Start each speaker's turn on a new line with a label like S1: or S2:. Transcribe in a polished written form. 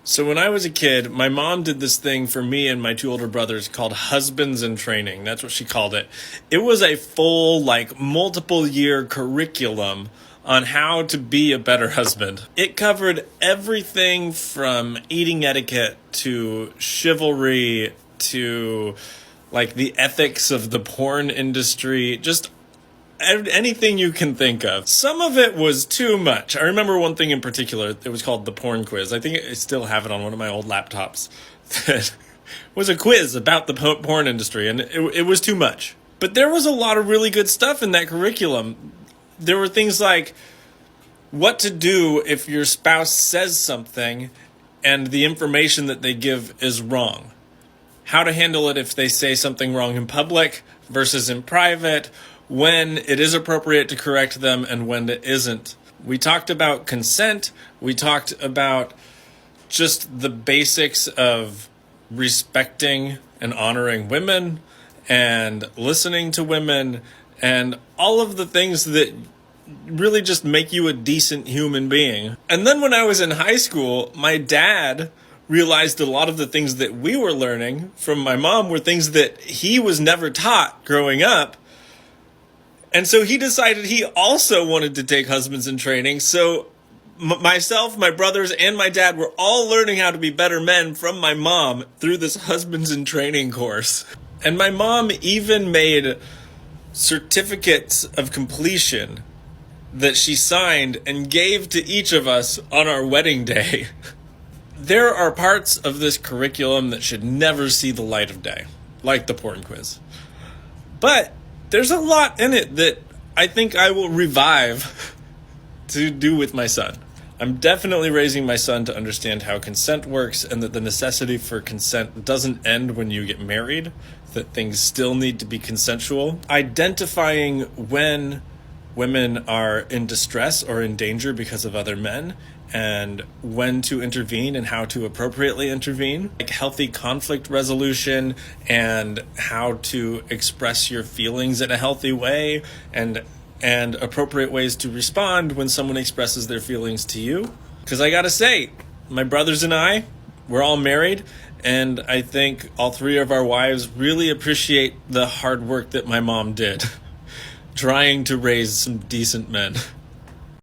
S1: So when I was a kid, my mom did this thing for me and my two older brothers called Husbands in Training. That's what she called it. It was a full, multiple year curriculum on how to be a better husband. It covered everything from eating etiquette to chivalry to the ethics of the porn industry, just anything you can think of. Some of it was too much. I remember one thing in particular. It was called the porn quiz. I think I still have it on one of my old laptops. That was a quiz about the porn industry, and it was too much. But there was a lot of really good stuff in that curriculum. There were things like what to do if your spouse says something and the information that they give is wrong. How to handle it if they say something wrong in public versus in private, when it is appropriate to correct them and when it isn't. We talked about consent. We talked about just the basics of respecting and honoring women and listening to women and all of the things that really just make you a decent human being. And then when I was in high school, my dad realized a lot of the things that we were learning from my mom were things that he was never taught growing up. And so he decided he also wanted to take Husbands in Training. So myself, my brothers, and my dad were all learning how to be better men from my mom through this Husbands in Training course. And my mom even made certificates of completion that she signed and gave to each of us on our wedding day. There are parts of this curriculum that should never see the light of day, like the porn quiz. But there's a lot in it that I think I will revive to do with my son. I'm definitely raising my son to understand how consent works and that the necessity for consent doesn't end when you get married, that things still need to be consensual. Identifying when women are in distress or in danger because of other men, and when to intervene and how to appropriately intervene, like healthy conflict resolution and how to express your feelings in a healthy way, and appropriate ways to respond when someone expresses their feelings to you. Because I gotta say, my brothers and I, we're all married, and I think all three of our wives really appreciate the hard work that my mom did trying to raise some decent men.